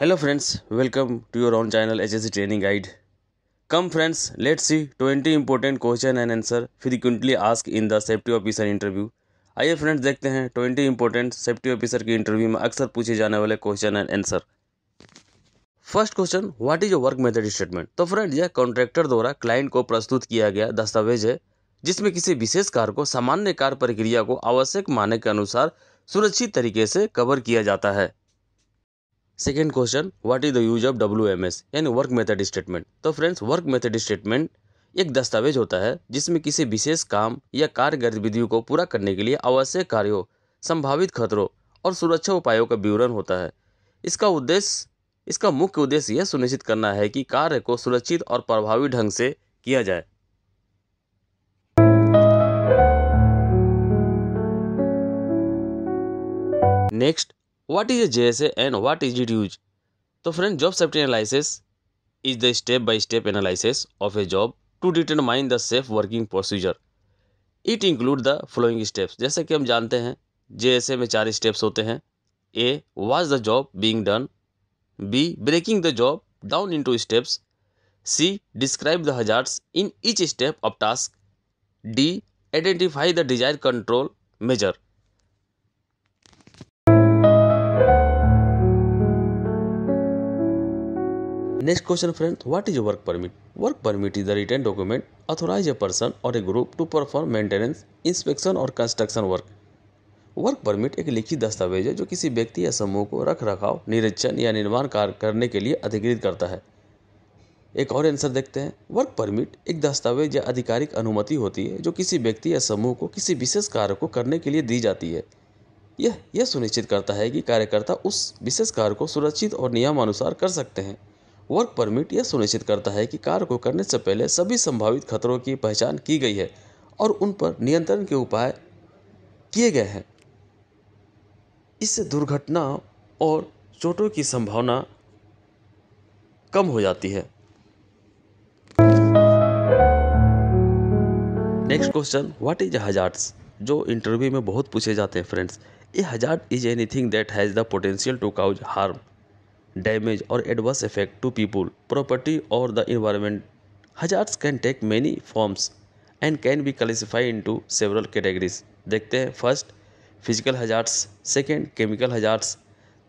Hello friends, welcome to your own channel HSC Training Guide. Come friends, let's see 20 important question and answer frequently asked in the safety officer interview. आइए friends देखते हैं 20 important safety officer की interview में अक्सर पूछे जाने वाले question and answer. First question, what is work method statement. तो फ्रेंड यह कॉन्ट्रैक्टर द्वारा क्लाइंट को प्रस्तुत किया गया दस्तावेज है जिसमें किसी विशेष कार्य को सामान्य कार्य प्रक्रिया को आवश्यक मानक के अनुसार सुरक्षित तरीके से कवर किया जाता है। Second question, what is the use of WMS यानी वर्क मेथड स्टेटमेंट। तो फ्रेंड्स वर्क मेथड स्टेटमेंट एक दस्तावेज होता है जिसमें किसी विशेष काम या कार्य गतिविधियों को पूरा करने के लिए आवश्यक कार्यों, संभावित खतरों और सुरक्षा उपायों का विवरण होता है। इसका मुख्य उद्देश्य यह सुनिश्चित करना है कि कार्य को सुरक्षित और प्रभावी ढंग से किया जाए। Next, what is a JSA and what is it use. तो friend job safety analysis is the step by step analysis of a job to determine the safe working procedure. It include the following steps. जैसे कि हम जानते हैं JSA में 4 steps होते हैं। A, was the job being done. B, breaking the job down into steps. C, describe the hazards in each step of task. D, identify the desired control measure. Next question friend, what is a work permit? Work permit is the written document authorize a person or a group to perform maintenance, inspection और construction work. Work permit एक लिखित दस्तावेज है जो किसी व्यक्ति या समूह को रख रखाव, निरीक्षण या निर्माण कार्य करने के लिए अधिकृत करता है। एक और आंसर देखते हैं। वर्क परमिट एक दस्तावेज या आधिकारिक अनुमति होती है जो किसी व्यक्ति या समूह को किसी विशेष कार्य को करने के लिए दी जाती है। यह सुनिश्चित करता है कि कार्यकर्ता उस विशेष कार्य को सुरक्षित और नियमानुसार कर सकते हैं। वर्क परमिट यह सुनिश्चित करता है कि कार्य को करने से पहले सभी संभावित खतरों की पहचान की गई है और उन पर नियंत्रण के उपाय किए गए हैं। इससे दुर्घटना और चोटों की संभावना कम हो जाती है। Next question, what is hazards, जो इंटरव्यू में बहुत पूछे जाते हैं friends. A hazard is anything that has the potential to cause harm, damage or adverse effect to people, property or the environment. Hazards can take many forms and can be classified into several categories. देखते हैं। First, physical hazards. Second, chemical hazards.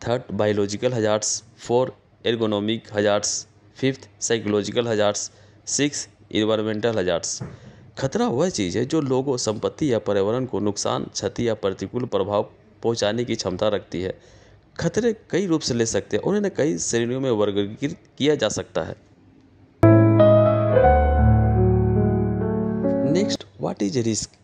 Third, biological hazards. Four, ergonomic hazards. Fifth, psychological hazards. Six, environmental hazards. खतरा वह चीज़ है जो लोगों, संपत्ति या पर्यावरण को नुकसान, क्षति या प्रतिकूल प्रभाव पहुंचाने की क्षमता रखती है। खतरे कई रूप से ले सकते हैं और इन्हें कई श्रेणियों में वर्गीकृत किया जा सकता है। Next, what is risk.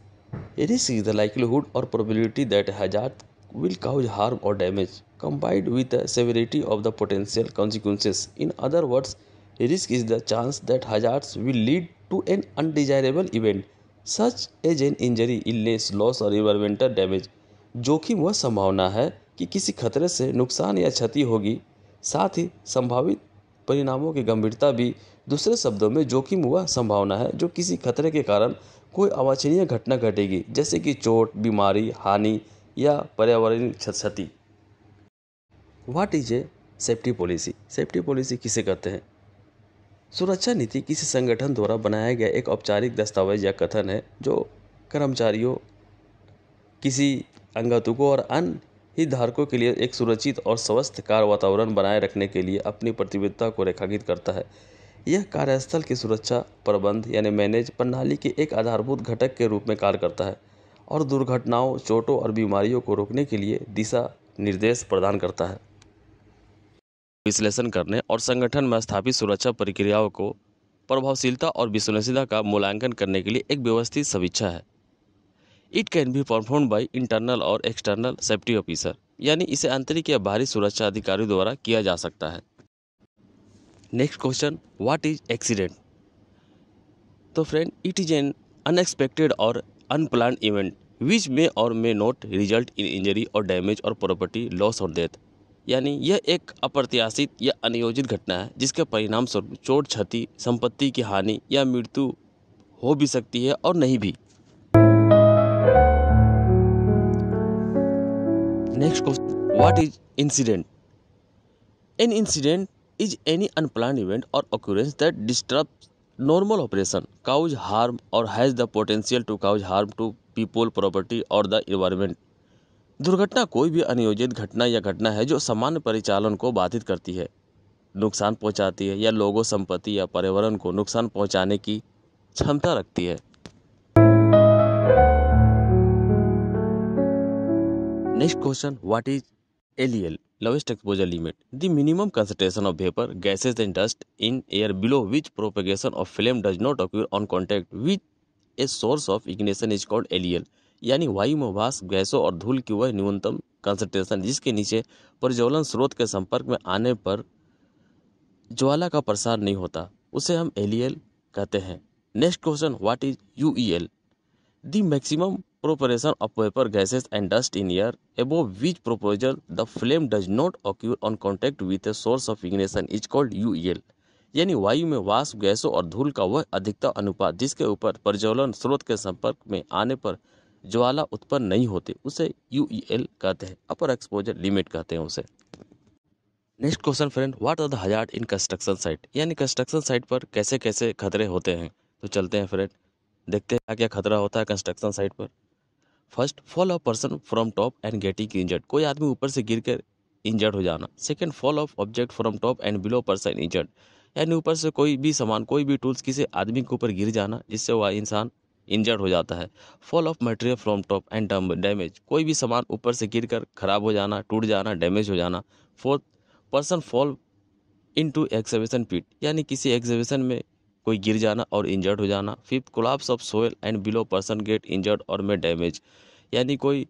Risk is the likelihood or probability that hazard will cause harm or damage combined with the severity of the potential consequences. In other words, risk is the chance that hazards will lead to an undesirable event such as an injury, illness, loss or environmental damage. जोखिम वह संभावना है कि किसी खतरे से नुकसान या क्षति होगी, साथ ही संभावित परिणामों की गंभीरता भी। दूसरे शब्दों में, जोखिम वह संभावना है जो किसी खतरे के कारण कोई अवांछनीय घटना घटेगी, जैसे कि चोट, बीमारी, हानि या पर्यावरणीय क्षति। What is A safety policy. Safety policy किसे कहते हैं। सुरक्षा नीति किसी संगठन द्वारा बनाया गया एक औपचारिक दस्तावेज या कथन है जो कर्मचारियों, किसी अंगतुकों और अन्य हितधारकों के लिए एक सुरक्षित और स्वस्थ कार्य वातावरण बनाए रखने के लिए अपनी प्रतिबद्धता को रेखांकित करता है। यह कार्यस्थल की सुरक्षा प्रबंध यानी मैनेज प्रणाली के एक आधारभूत घटक के रूप में कार्य करता है और दुर्घटनाओं, चोटों और बीमारियों को रोकने के लिए दिशा निर्देश प्रदान करता है। विश्लेषण करने और संगठन में स्थापित सुरक्षा प्रक्रियाओं को प्रभावशीलता और विश्वसनीयता का मूल्यांकन करने के लिए एक व्यवस्थित समीक्षा है। It can be performed by internal और एक्सटर्नल सेफ्टी ऑफिसर, यानी इसे आंतरिक या बाहरी सुरक्षा अधिकारी द्वारा किया जा सकता है। Next question, what is accident. तो friend, it is an unexpected or unplanned event which may or may not result in injury or damage or property loss or death. यानी यह एक अप्रत्याशित या अनियोजित घटना है जिसके परिणाम स्वरूप चोट, क्षति, संपत्ति की हानि या मृत्यु हो भी सकती है और नहीं भी। Next question, what is incident. An incident is any unplanned event or occurrence that disrupts normal operation, cause harm or has the potential to cause harm to people, property or the environment. दुर्घटना कोई भी अनियोजित घटना या घटना है जो सामान्य परिचालन को बाधित करती है, नुकसान पहुंचाती है या लोगों, संपत्ति या पर्यावरण को नुकसान पहुंचाने की क्षमता रखती है। Next question, what is LEL, lowest exposure limit? The minimum concentration of vapor, gases and dust in air below which propagation of flame does not occur on contact with a source of ignition is called LEL। यानी वायु में वाष्प, गैसों और धूल की वह न्यूनतम कंसंट्रेशन जिसके नीचे प्रज्वलन स्रोत के संपर्क में आने पर ज्वाला का प्रसार नहीं होता, उसे हम LEL कहते हैं। Next question, what is UEL? The maximum proliferation of vapor, gases and dust in air above which proposal the flame does not occur on contact with a source of ignition is called UEL। यानी वायु में वाष्प, गैसों और धूल का वह अधिकतम अनुपात जिसके ऊपर प्रज्वलन स्रोत के संपर्क में आने पर ज्वाला उत्पन्न नहीं होती, उसे UEL कहते हैं, अपर एक्सपोजर लिमिट कहते हैं उसे। Next question friend, what are the hazard in construction site? यानी कंस्ट्रक्शन साइट पर कैसे कैसे खतरे होते हैं, तो चलते हैं फ्रेंड, देखते हैं क्या क्या खतरा होता है कंस्ट्रक्शन साइट पर। First, fall of person from top and getting injured, कोई आदमी ऊपर से गिर कर इंजर्ड हो जाना। Second, fall of object from top and below person injured, यानी ऊपर से कोई भी सामान, कोई भी टूल्स किसी आदमी के ऊपर गिर जाना जिससे वह इंसान इंजर्ड हो जाता है। Fall of material from top and damage, कोई भी सामान ऊपर से गिर कर खराब हो जाना, टूट जाना, डैमेज हो जाना। Fourth, person fall into excavation pit, यानी किसी एक्सकवेशन में कोई गिर जाना और इंजर्ड हो जाना। Fifth, collapse of soil and below person get injured और में डैमेज, यानी कोई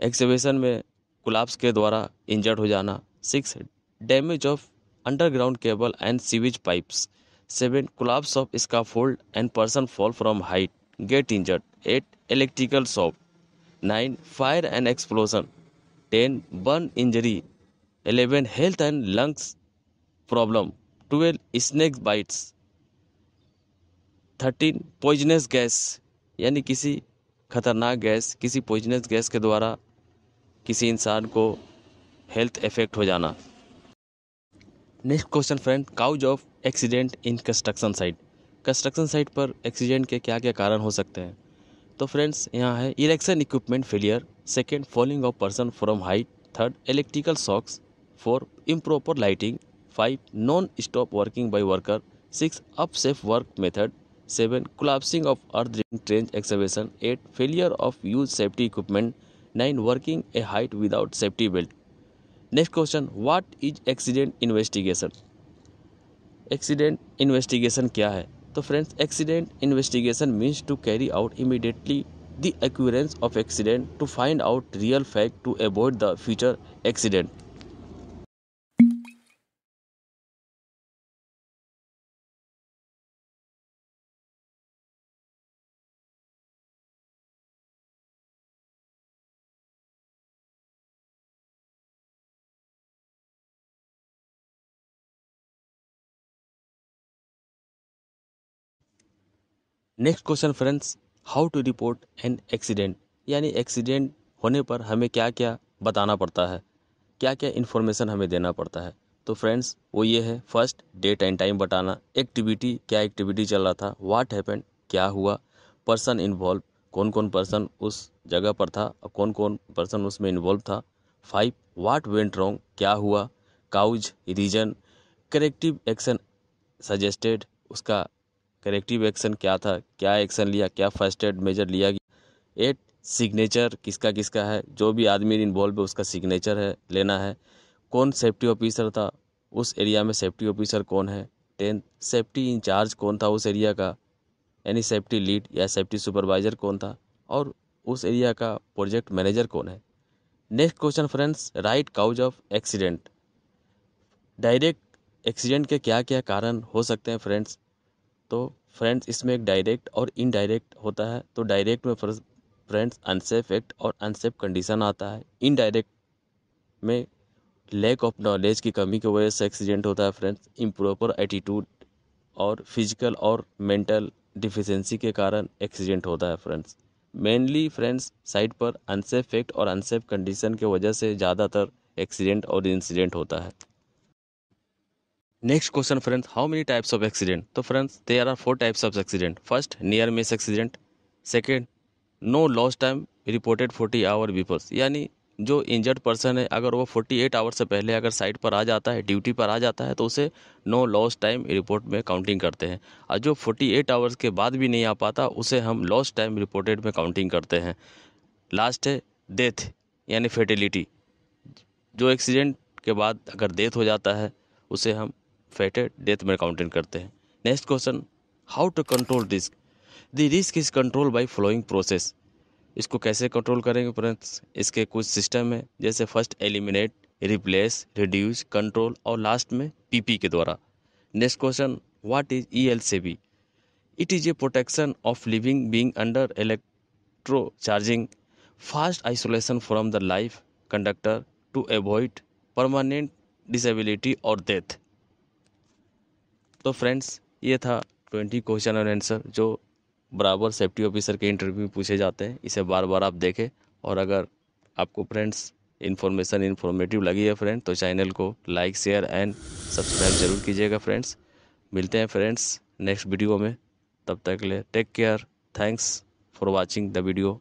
एक्सकवेशन में कोलैप्स के द्वारा इंजर्ड हो जाना। Six, damage of underground cable and sewage pipes. Seven, collapse of scaffold and person fall from height get injured. Eight, electrical shock. Nine, fire and explosion. 10, burn injury. 11, health and lungs problem. 12, snake bites. 13, poisonous gas, यानी किसी खतरनाक gas, किसी poisonous gas के द्वारा किसी इंसान को health effect हो जाना। Next question friend, cause of accident in construction site, construction site पर एक्सीडेंट के क्या क्या कारण हो सकते हैं? तो फ्रेंड्स यहाँ है, erection equipment failure. Second, falling of person from height. Third, electrical shocks. 4, improper lighting. 5, non stop working by worker. 6, unsafe work method. 7, collapsing of earth during trench excavation। 8, failure of use safety equipment। 9, working a height without safety belt। Next question, what is accident investigation? Accident investigation क्या है? तो friends, accident investigation means to carry out immediately the occurrence of accident to find out real fact to avoid the future accident। Next question friends, how to report an accident, यानी accident होने पर हमें क्या क्या बताना पड़ता है, क्या क्या इन्फॉर्मेशन हमें देना पड़ता है? तो फ्रेंड्स वो ये है, फर्स्ट, डेट एंड टाइम बताना। एक्टिविटी, क्या एक्टिविटी चल रहा था, व्हाट हैपेंड, क्या हुआ। पर्सन इन्वॉल्व, कौन कौन पर्सन उस जगह पर था और कौन कौन पर्सन उसमें इन्वॉल्व था। 5, व्हाट वेंट रॉन्ग, क्या हुआ। Cause, reason, corrective action suggested, उसका करेक्टिव एक्शन क्या था, क्या एक्शन लिया, क्या फर्स्ट एड मेजर लिया गया। 8, सिग्नेचर, किसका किसका है, जो भी आदमी इन्वॉल्व है उसका सिग्नेचर है लेना है। कौन सेफ्टी ऑफिसर था, उस एरिया में सेफ्टी ऑफिसर कौन है। 10, सेफ्टी इंचार्ज कौन था उस एरिया का, यानी सेफ्टी लीड या सेफ्टी सुपरवाइजर कौन था, और उस एरिया का प्रोजेक्ट मैनेजर कौन है। Next question friends, right cause of accident, direct accident के क्या क्या कारण हो सकते हैं फ्रेंड्स? तो फ्रेंड्स इसमें एक डायरेक्ट और इनडायरेक्ट होता है। तो डायरेक्ट में फ्रेंड्स अनसेफ एक्ट और अनसेफ कंडीशन आता है। इनडायरेक्ट में लैक ऑफ नॉलेज की कमी की वजह से एक्सीडेंट होता है फ्रेंड्स। इम्प्रॉपर एटीट्यूड और फिजिकल और मेंटल डिफिशेंसी के कारण एक्सीडेंट होता है फ्रेंड्स। मेनली फ्रेंड्स साइड पर अनसेफ एक्ट और अनसेफ कंडीशन की वजह से ज़्यादातर एक्सीडेंट और इंसिडेंट होता है। Next question friends, how many types of accident? तो friends there are 4 types of accident. First, near miss accident. Second, no lost time reported 40 hour before, यानी जो इंजर्ड पर्सन है अगर वो 48 आवर से पहले अगर साइट पर आ जाता है, ड्यूटी पर आ जाता है, तो उसे नो लॉस्ट टाइम रिपोर्ट में काउंटिंग करते हैं। और जो 48 आवर्स के बाद भी नहीं आ पाता उसे हम लॉस्ट टाइम रिपोर्टेड में काउंटिंग करते हैं। लास्ट है डेथ यानी फेटिलिटी, जो एक्सीडेंट के बाद अगर डेथ हो जाता है उसे हम फेटेड डेथ में काउंटिंग करते हैं। Next question, how to control risk? The risk is control by following process. इसको कैसे कंट्रोल करेंगे फ्रेंड्स? इसके कुछ सिस्टम है, जैसे first eliminate, replace, reduce, control और लास्ट में पीपी के द्वारा। Next question, what is ELCB? It is a protection of living being under electro charging, fast isolation from the life conductor to avoid permanent disability और death. तो friends ये था 20 question और answer जो बराबर सेफ्टी ऑफिसर के interview में पूछे जाते हैं। इसे बार बार आप देखें, और अगर आपको फ्रेंड्स इन्फॉर्मेटिव लगी है फ्रेंड, तो चैनल को लाइक शेयर एंड सब्सक्राइब जरूर कीजिएगा फ्रेंड्स। मिलते हैं फ्रेंड्स नेक्स्ट वीडियो में, तब तक के लिए take care. Thanks for watching the video.